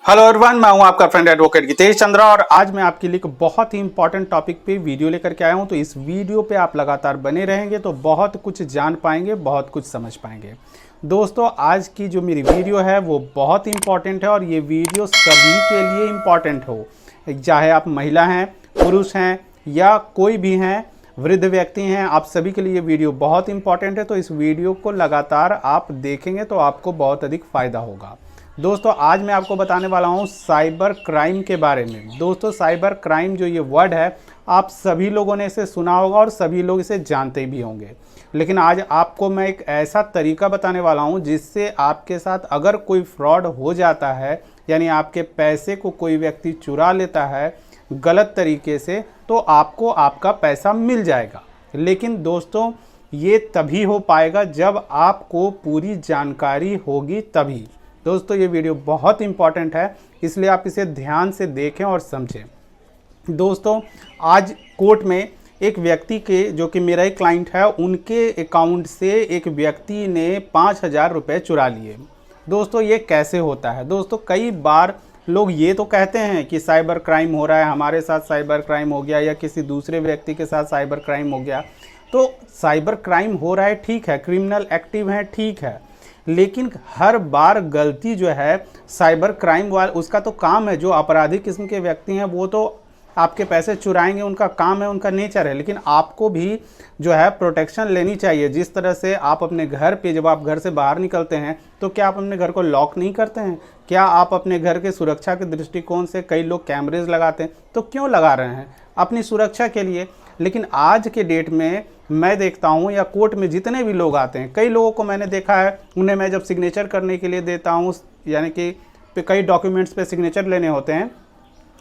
Hello everyone, मैं हूं आपका फ्रेंड एडवोकेट गीतेश चंद्रा और आज मैं आपके लिए एक बहुत ही इंपॉर्टेंट टॉपिक पे वीडियो लेकर के आया हूं। तो इस वीडियो पे आप लगातार बने रहेंगे तो बहुत कुछ जान पाएंगे, बहुत कुछ समझ पाएंगे। दोस्तों, आज की जो मेरी वीडियो है वो बहुत इंपॉर्टेंट है और ये वीडियो सभी के लिए इंपॉर्टेंट हो, चाहे आप महिला हैं, पुरुष हैं या कोई भी हैं, वृद्ध व्यक्ति हैं, आप सभी के लिए ये वीडियो बहुत इंपॉर्टेंट है। तो इस वीडियो को लगातार आप देखेंगे तो आपको बहुत अधिक फ़ायदा होगा। दोस्तों, आज मैं आपको बताने वाला हूं साइबर क्राइम के बारे में। दोस्तों, साइबर क्राइम जो ये वर्ड है, आप सभी लोगों ने इसे सुना होगा और सभी लोग इसे जानते भी होंगे, लेकिन आज आपको मैं एक ऐसा तरीका बताने वाला हूं जिससे आपके साथ अगर कोई फ्रॉड हो जाता है, यानी आपके पैसे को कोई व्यक्ति चुरा लेता है गलत तरीके से, तो आपको आपका पैसा मिल जाएगा। लेकिन दोस्तों, ये तभी हो पाएगा जब आपको पूरी जानकारी होगी तभी। दोस्तों, ये वीडियो बहुत इंपॉर्टेंट है, इसलिए आप इसे ध्यान से देखें और समझें। दोस्तों, आज कोर्ट में एक व्यक्ति के, जो कि मेरा एक क्लाइंट है, उनके अकाउंट से एक व्यक्ति ने 5,000 रुपये चुरा लिए। दोस्तों, ये कैसे होता है? दोस्तों, कई बार लोग ये तो कहते हैं कि साइबर क्राइम हो रहा है, हमारे साथ साइबर क्राइम हो गया या किसी दूसरे व्यक्ति के साथ साइबर क्राइम हो गया। तो साइबर क्राइम हो रहा है, ठीक है, क्रिमिनल एक्टिव हैं, ठीक है, लेकिन हर बार गलती जो है साइबर क्राइम वाला, उसका तो काम है, जो अपराधी किस्म के व्यक्ति हैं वो तो आपके पैसे चुराएंगे, उनका काम है, उनका नेचर है। लेकिन आपको भी जो है प्रोटेक्शन लेनी चाहिए। जिस तरह से आप अपने घर पे, जब आप घर से बाहर निकलते हैं तो क्या आप अपने घर को लॉक नहीं करते हैं? क्या आप अपने घर के सुरक्षा के दृष्टिकोण से, कई लोग कैमरेज लगाते हैं, तो क्यों लगा रहे हैं? अपनी सुरक्षा के लिए। लेकिन आज के डेट में मैं देखता हूँ, या कोर्ट में जितने भी लोग आते हैं, कई लोगों को मैंने देखा है, उन्हें मैं जब सिग्नेचर करने के लिए देता हूँ, यानी कि कई डॉक्यूमेंट्स पे सिग्नेचर लेने होते हैं,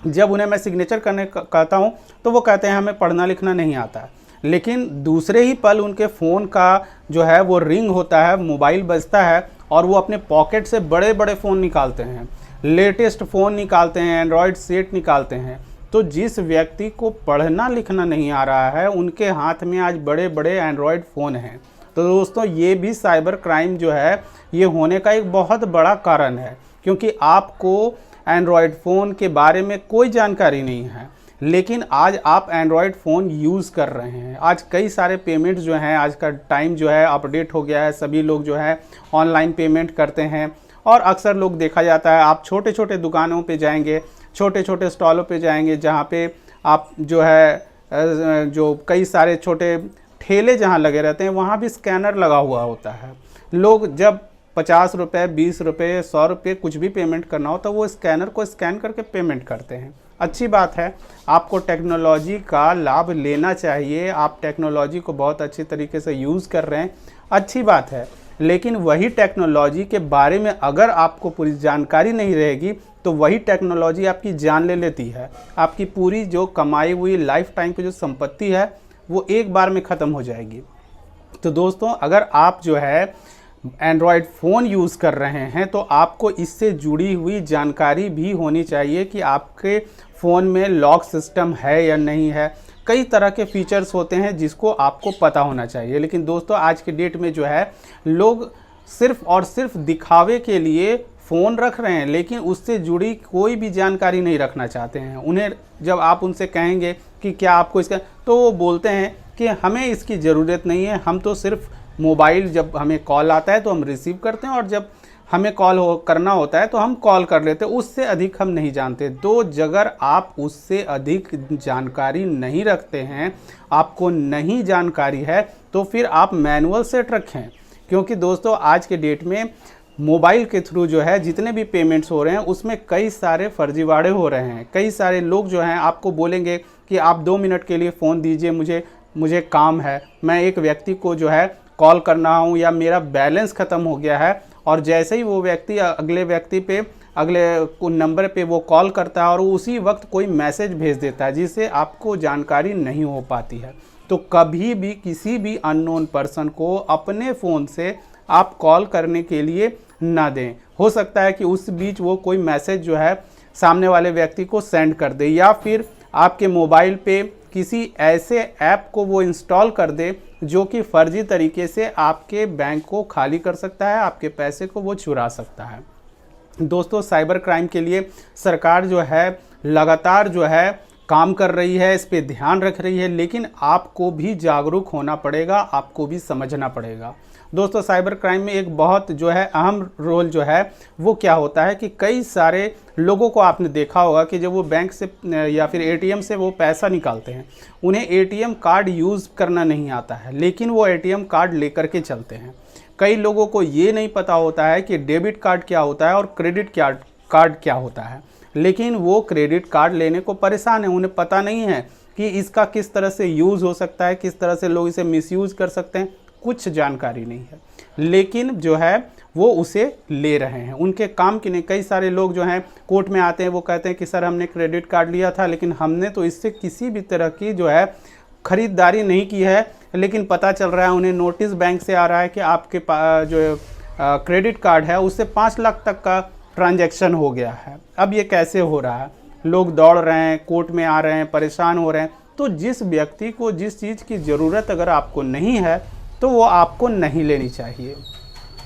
जब उन्हें मैं सिग्नेचर करने कहता हूँ तो वो कहते हैं हमें पढ़ना लिखना नहीं आता है। लेकिन दूसरे ही पल उनके फ़ोन का जो है वो रिंग होता है, मोबाइल बजता है और वो अपने पॉकेट से बड़े बड़े फ़ोन निकालते हैं, लेटेस्ट फ़ोन निकालते हैं, एंड्रॉयड सेट निकालते हैं। तो जिस व्यक्ति को पढ़ना लिखना नहीं आ रहा है, उनके हाथ में आज बड़े बड़े एंड्रॉयड फ़ोन हैं। तो दोस्तों, ये भी साइबर क्राइम जो है ये होने का एक बहुत बड़ा कारण है, क्योंकि आपको एंड्रॉयड फ़ोन के बारे में कोई जानकारी नहीं है, लेकिन आज आप एंड्रॉयड फ़ोन यूज़ कर रहे हैं। आज कई सारे पेमेंट जो हैं, आज का टाइम जो है अपडेट हो गया है, सभी लोग जो है ऑनलाइन पेमेंट करते हैं। और अक्सर लोग देखा जाता है, आप छोटे छोटे दुकानों पे जाएंगे, छोटे छोटे स्टॉलों पे जाएंगे, जहाँ पे आप जो है जो कई सारे छोटे ठेले जहाँ लगे रहते हैं, वहाँ भी स्कैनर लगा हुआ होता है। लोग जब 50 रुपये, 20 रुपये, 100 रुपये कुछ भी पेमेंट करना हो तो वो स्कैनर को स्कैन करके पेमेंट करते हैं। अच्छी बात है, आपको टेक्नोलॉजी का लाभ लेना चाहिए, आप टेक्नोलॉजी को बहुत अच्छी तरीके से यूज़ कर रहे हैं, अच्छी बात है। लेकिन वही टेक्नोलॉजी के बारे में अगर आपको पूरी जानकारी नहीं रहेगी तो वही टेक्नोलॉजी आपकी जान ले लेती है। आपकी पूरी जो कमाई हुई लाइफ टाइम की जो संपत्ति है वो एक बार में ख़त्म हो जाएगी। तो दोस्तों, अगर आप जो है एंड्रॉयड फ़ोन यूज़ कर रहे हैं तो आपको इससे जुड़ी हुई जानकारी भी होनी चाहिए कि आपके फ़ोन में लॉक सिस्टम है या नहीं है। कई तरह के फीचर्स होते हैं जिसको आपको पता होना चाहिए। लेकिन दोस्तों, आज के डेट में जो है लोग सिर्फ़ और सिर्फ दिखावे के लिए फ़ोन रख रहे हैं, लेकिन उससे जुड़ी कोई भी जानकारी नहीं रखना चाहते हैं। उन्हें जब आप उनसे कहेंगे कि क्या आपको इसका, तो वो बोलते हैं कि हमें इसकी ज़रूरत नहीं है, हम तो सिर्फ मोबाइल, जब हमें कॉल आता है तो हम रिसीव करते हैं और जब हमें करना होता है तो हम कॉल कर लेते हैं, उससे अधिक हम नहीं जानते। तो अगर आप उससे अधिक जानकारी नहीं रखते हैं, आपको नहीं जानकारी है, तो फिर आप मैनुअल सेट रखें। क्योंकि दोस्तों, आज के डेट में मोबाइल के थ्रू जो है जितने भी पेमेंट्स हो रहे हैं उसमें कई सारे फर्जीवाड़े हो रहे हैं। कई सारे लोग जो हैं आपको बोलेंगे कि आप 2 मिनट के लिए फ़ोन दीजिए, मुझे काम है, मैं एक व्यक्ति को जो है कॉल करना हूँ, या मेरा बैलेंस ख़त्म हो गया है। और जैसे ही वो व्यक्ति अगले नंबर पे वो कॉल करता है और उसी वक्त कोई मैसेज भेज देता है जिससे आपको जानकारी नहीं हो पाती है। तो कभी भी किसी भी अननोन पर्सन को अपने फ़ोन से आप कॉल करने के लिए ना दें। हो सकता है कि उस बीच वो कोई मैसेज जो है सामने वाले व्यक्ति को सेंड कर दे, या फिर आपके मोबाइल पे किसी ऐसे ऐप को वो इंस्टॉल कर दे जो कि फर्जी तरीके से आपके बैंक को खाली कर सकता है, आपके पैसे को वो चुरा सकता है। दोस्तों साइबर क्राइम के लिए सरकार जो है लगातार जो है काम कर रही है, इस पे ध्यान रख रही है, लेकिन आपको भी जागरूक होना पड़ेगा, आपको भी समझना पड़ेगा। दोस्तों साइबर क्राइम में एक बहुत जो है अहम रोल जो है वो क्या होता है कि कई सारे लोगों को आपने देखा होगा कि जब वो बैंक से या फिर एटीएम से वो पैसा निकालते हैं, उन्हें एटीएम कार्ड यूज़ करना नहीं आता है, लेकिन वो एटीएम कार्ड लेकर के चलते हैं। कई लोगों को ये नहीं पता होता है कि डेबिट कार्ड क्या होता है और क्रेडिट कार्ड क्या होता है, लेकिन वो क्रेडिट कार्ड लेने को परेशान है। उन्हें पता नहीं है कि इसका किस तरह से यूज़ हो सकता है, किस तरह से लोग इसे मिसयूज़ कर सकते हैं, कुछ जानकारी नहीं है, लेकिन जो है वो उसे ले रहे हैं। उनके काम के लिए कई सारे लोग जो हैं कोर्ट में आते हैं, वो कहते हैं कि सर हमने क्रेडिट कार्ड लिया था, लेकिन हमने तो इससे किसी भी तरह की जो है ख़रीदारी नहीं की है, लेकिन पता चल रहा है उन्हें नोटिस बैंक से आ रहा है कि आपके जो क्रेडिट कार्ड है उससे 5 लाख तक का ट्रांजैक्शन हो गया है। अब ये कैसे हो रहा है? लोग दौड़ रहे हैं, कोर्ट में आ रहे हैं, परेशान हो रहे हैं। तो जिस व्यक्ति को जिस चीज़ की ज़रूरत अगर आपको नहीं है तो वो आपको नहीं लेनी चाहिए।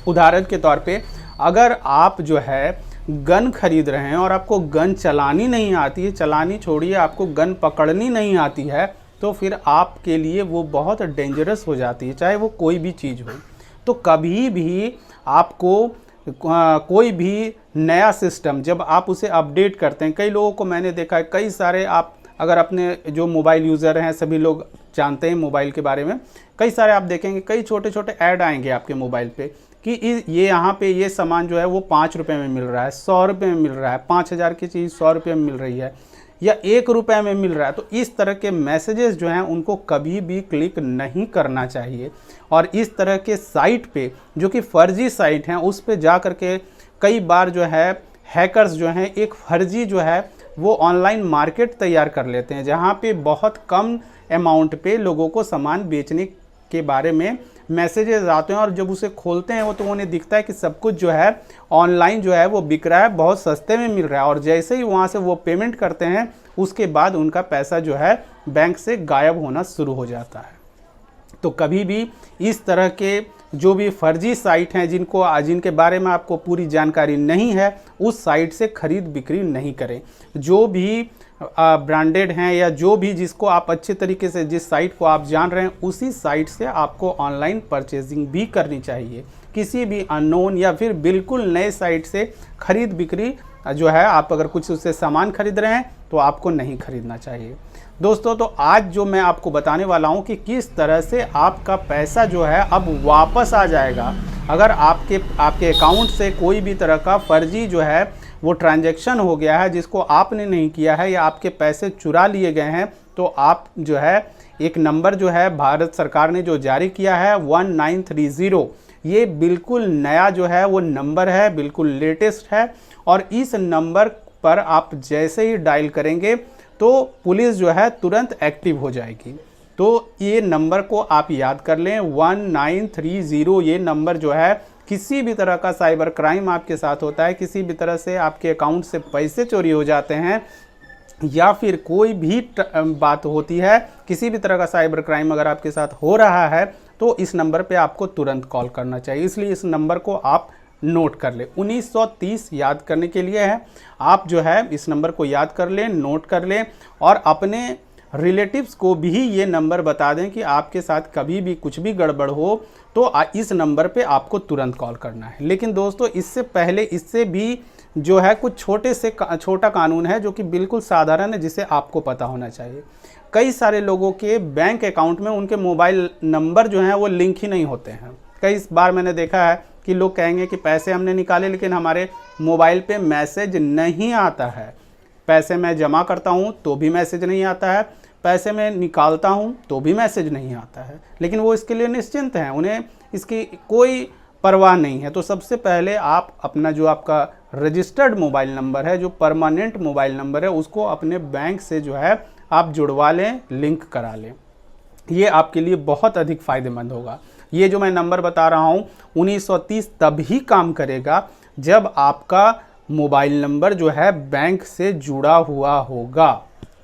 उदाहरण के तौर पे अगर आप जो है गन खरीद रहे हैं और आपको गन चलानी नहीं आती है, चलानी छोड़िए आपको गन पकड़नी नहीं आती है, तो फिर आपके लिए वो बहुत डेंजरस हो जाती है, चाहे वो कोई भी चीज़ हो। तो कभी भी आपको कोई भी नया सिस्टम जब आप उसे अपडेट करते हैं, कई लोगों को मैंने देखा है, कई सारे आप अगर अपने जो मोबाइल यूज़र हैं सभी लोग जानते हैं मोबाइल के बारे में, कई सारे आप देखेंगे कई छोटे छोटे ऐड आएंगे आपके मोबाइल पे कि ये यहाँ पे ये सामान जो है वो 5 रुपये में मिल रहा है, 100 रुपये में मिल रहा है, 5000 की चीज़ 100 रुपये में मिल रही है या 1 रुपये में मिल रहा है। तो इस तरह के मैसेजेस जो हैं उनको कभी भी क्लिक नहीं करना चाहिए। और इस तरह के साइट पे जो कि फर्जी साइट हैं उस पे जा कर के कई बार जो है हैकर्स जो हैं एक फर्जी जो है वो ऑनलाइन मार्केट तैयार कर लेते हैं, जहाँ पे बहुत कम अमाउंट पे लोगों को सामान बेचने के बारे में मैसेजेस आते हैं, और जब उसे खोलते हैं वो तो उन्हें दिखता है कि सब कुछ जो है ऑनलाइन जो है वो बिक रहा है, बहुत सस्ते में मिल रहा है, और जैसे ही वहाँ से वो पेमेंट करते हैं उसके बाद उनका पैसा जो है बैंक से गायब होना शुरू हो जाता है। तो कभी भी इस तरह के जो भी फर्जी साइट हैं जिनके बारे में आपको पूरी जानकारी नहीं है, उस साइट से खरीद बिक्री नहीं करें। जो भी ब्रांडेड हैं या जो भी जिसको आप अच्छे तरीके से जिस साइट को आप जान रहे हैं उसी साइट से आपको ऑनलाइन परचेजिंग भी करनी चाहिए। किसी भी अननोन या फिर बिल्कुल नए साइट से खरीद बिक्री जो है, आप अगर कुछ उससे सामान खरीद रहे हैं तो आपको नहीं खरीदना चाहिए। दोस्तों तो आज जो मैं आपको बताने वाला हूं कि किस तरह से आपका पैसा जो है अब वापस आ जाएगा अगर आपके अकाउंट से कोई भी तरह का फर्जी जो है वो ट्रांजैक्शन हो गया है जिसको आपने नहीं किया है या आपके पैसे चुरा लिए गए हैं। तो आप जो है एक नंबर जो है भारत सरकार ने जो जारी किया है 1930, ये बिल्कुल नया जो है वो नंबर है, बिल्कुल लेटेस्ट है, और इस नंबर पर आप जैसे ही डायल करेंगे तो पुलिस जो है तुरंत एक्टिव हो जाएगी। तो ये नंबर को आप याद कर लें 1930। ये नंबर जो है किसी भी तरह का साइबर क्राइम आपके साथ होता है, किसी भी तरह से आपके अकाउंट से पैसे चोरी हो जाते हैं या फिर कोई भी बात होती है, किसी भी तरह का साइबर क्राइम अगर आपके साथ हो रहा है तो इस नंबर पे आपको तुरंत कॉल करना चाहिए। इसलिए इस नंबर को आप नोट कर ले। 1930 याद करने के लिए है, आप जो है इस नंबर को याद कर लें, नोट कर लें और अपने रिलेटिव्स को भी ये नंबर बता दें कि आपके साथ कभी भी कुछ भी गड़बड़ हो तो इस नंबर पे आपको तुरंत कॉल करना है। लेकिन दोस्तों इससे पहले इससे भी जो है कुछ छोटा कानून है जो कि बिल्कुल साधारण है, जिसे आपको पता होना चाहिए। कई सारे लोगों के बैंक अकाउंट में उनके मोबाइल नंबर जो हैं वो लिंक ही नहीं होते हैं। कई बार मैंने देखा है कि लोग कहेंगे कि पैसे हमने निकाले लेकिन हमारे मोबाइल पे मैसेज नहीं आता है। पैसे मैं जमा करता हूँ तो भी मैसेज नहीं आता है, पैसे मैं निकालता हूँ तो भी मैसेज नहीं आता है, लेकिन वो इसके लिए निश्चिंत हैं, उन्हें इसकी कोई परवाह नहीं है। तो सबसे पहले आप अपना जो आपका रजिस्टर्ड मोबाइल नंबर है, जो परमानेंट मोबाइल नंबर है, उसको अपने बैंक से जो है आप जुड़वा लें, लिंक करा लें। ये आपके लिए बहुत अधिक फ़ायदेमंद होगा। ये जो मैं नंबर बता रहा हूँ 1930 तभी काम करेगा जब आपका मोबाइल नंबर जो है बैंक से जुड़ा हुआ होगा,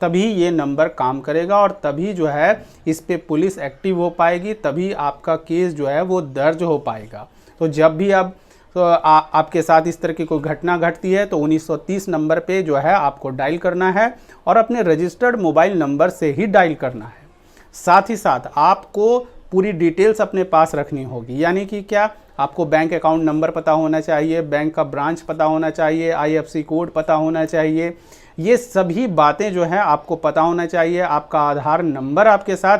तभी ये नंबर काम करेगा और तभी जो है इस पे पुलिस एक्टिव हो पाएगी, तभी आपका केस जो है वो दर्ज हो पाएगा। तो जब भी अब तो आपके साथ इस तरह की कोई घटना घटती है तो 1930 नंबर पे जो है आपको डायल करना है और अपने रजिस्टर्ड मोबाइल नंबर से ही डायल करना है। साथ ही साथ आपको पूरी डिटेल्स अपने पास रखनी होगी, यानी कि क्या, आपको बैंक अकाउंट नंबर पता होना चाहिए, बैंक का ब्रांच पता होना चाहिए, IFSC कोड पता होना चाहिए। ये सभी बातें जो हैं आपको पता होना चाहिए। आपका आधार नंबर आपके साथ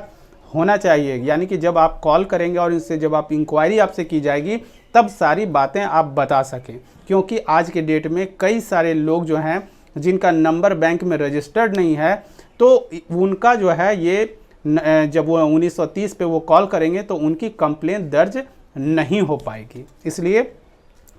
होना चाहिए, यानी कि जब आप कॉल करेंगे और इससे जब आप इंक्वायरी आपसे की जाएगी तब सारी बातें आप बता सकें, क्योंकि आज के डेट में कई सारे लोग जो हैं जिनका नंबर बैंक में रजिस्टर्ड नहीं है, तो उनका जो है ये जब वो 1930 पे वो कॉल करेंगे तो उनकी कंप्लेंट दर्ज नहीं हो पाएगी। इसलिए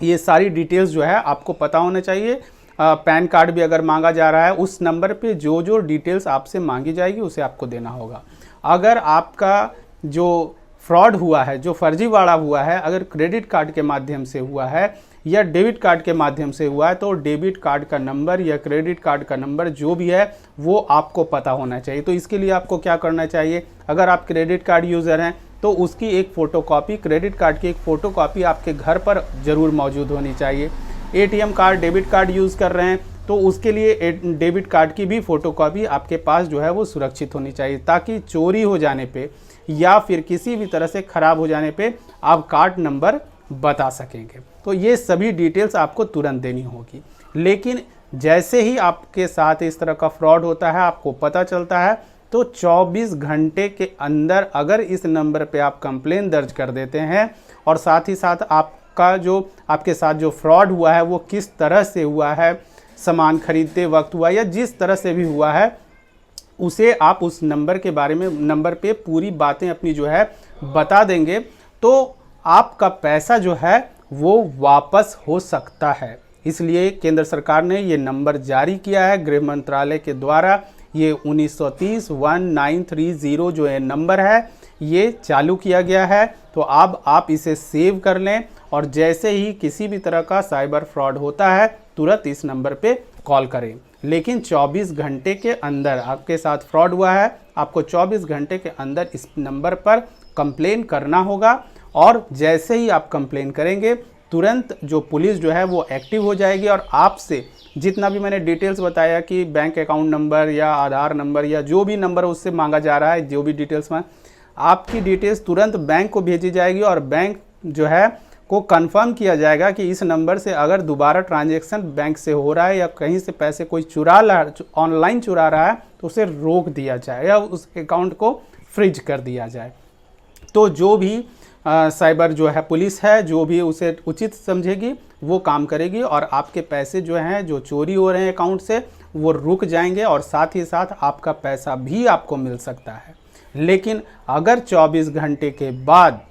ये सारी डिटेल्स जो है आपको पता होना चाहिए। पैन कार्ड भी अगर मांगा जा रहा है, उस नंबर पे जो जो डिटेल्स आपसे मांगी जाएगी उसे आपको देना होगा। अगर आपका जो फ्रॉड हुआ है, जो फर्जीवाड़ा हुआ है, अगर क्रेडिट कार्ड के माध्यम से हुआ है या डेबिट कार्ड के माध्यम से हुआ है, तो डेबिट कार्ड का नंबर या क्रेडिट कार्ड का नंबर जो भी है वो आपको पता होना चाहिए। तो इसके लिए आपको क्या करना चाहिए, अगर आप क्रेडिट कार्ड यूज़र हैं तो उसकी एक फ़ोटोकॉपी, क्रेडिट कार्ड की एक फ़ोटोकॉपी आपके घर पर ज़रूर मौजूद होनी चाहिए। ATM card, debit card use कर रहे हैं तो उसके लिए डेबिट कार्ड की भी फ़ोटोकॉपी आपके पास जो है वो सुरक्षित होनी चाहिए, ताकि चोरी हो जाने पे या फिर किसी भी तरह से ख़राब हो जाने पे आप कार्ड नंबर बता सकेंगे। तो ये सभी डिटेल्स आपको तुरंत देनी होगी। लेकिन जैसे ही आपके साथ इस तरह का फ्रॉड होता है, आपको पता चलता है, तो 24 घंटे के अंदर अगर इस नंबर पे आप कंप्लेन दर्ज कर देते हैं और साथ ही साथ आपका जो आपके साथ जो फ्रॉड हुआ है वो किस तरह से हुआ है, सामान खरीदते वक्त हुआ या जिस तरह से भी हुआ है, उसे आप उस नंबर के बारे में, नंबर पे पूरी बातें अपनी जो है बता देंगे, तो आपका पैसा जो है वो वापस हो सकता है। इसलिए केंद्र सरकार ने ये नंबर जारी किया है गृह मंत्रालय के द्वारा। ये 1930-1930 जो है नंबर है ये चालू किया गया है। तो अब आप इसे सेव कर लें और जैसे ही किसी भी तरह का साइबर फ्रॉड होता है तुरंत इस नंबर पे कॉल करें। लेकिन 24 घंटे के अंदर आपके साथ फ्रॉड हुआ है, आपको 24 घंटे के अंदर इस नंबर पर कंप्लेन करना होगा और जैसे ही आप कंप्लेन करेंगे तुरंत जो पुलिस जो है वो एक्टिव हो जाएगी और आपसे जितना भी मैंने डिटेल्स बताया कि बैंक अकाउंट नंबर या आधार नंबर या जो भी नंबर उससे मांगा जा रहा है, जो भी डिटेल्स में आपकी डिटेल्स तुरंत बैंक को भेजी जाएगी और बैंक जो है को कंफर्म किया जाएगा कि इस नंबर से अगर दोबारा ट्रांजैक्शन बैंक से हो रहा है या कहीं से पैसे कोई ऑनलाइन चुरा रहा है तो उसे रोक दिया जाए या उस अकाउंट को फ्रीज कर दिया जाए। तो जो भी साइबर जो है पुलिस है, जो भी उसे उचित समझेगी वो काम करेगी और आपके पैसे जो हैं जो चोरी हो रहे हैं अकाउंट से वो रुक जाएंगे और साथ ही साथ आपका पैसा भी आपको मिल सकता है। लेकिन अगर 24 घंटे के बाद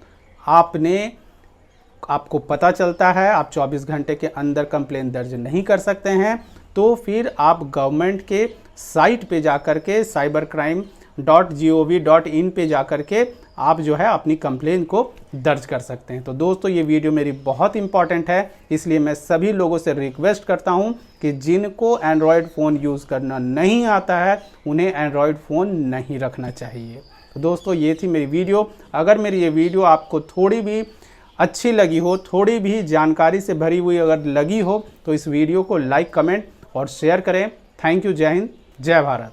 आपको पता चलता है, आप 24 घंटे के अंदर कंप्लेन दर्ज नहीं कर सकते हैं, तो फिर आप गवर्नमेंट के साइट पे जाकर के cybercrime.gov.in पे जाकर के आप जो है अपनी कंप्लेन को दर्ज कर सकते हैं। तो दोस्तों ये वीडियो मेरी बहुत इंपॉर्टेंट है, इसलिए मैं सभी लोगों से रिक्वेस्ट करता हूं कि जिनको एंड्रॉयड फ़ोन यूज़ करना नहीं आता है उन्हें एंड्रॉयड फ़ोन नहीं रखना चाहिए। तो दोस्तों ये थी मेरी वीडियो। अगर मेरी ये वीडियो आपको थोड़ी भी अच्छी लगी हो, थोड़ी भी जानकारी से भरी हुई अगर लगी हो तो इस वीडियो को लाइक, कमेंट और शेयर करें। Thank you. जय हिंद, जय भारत।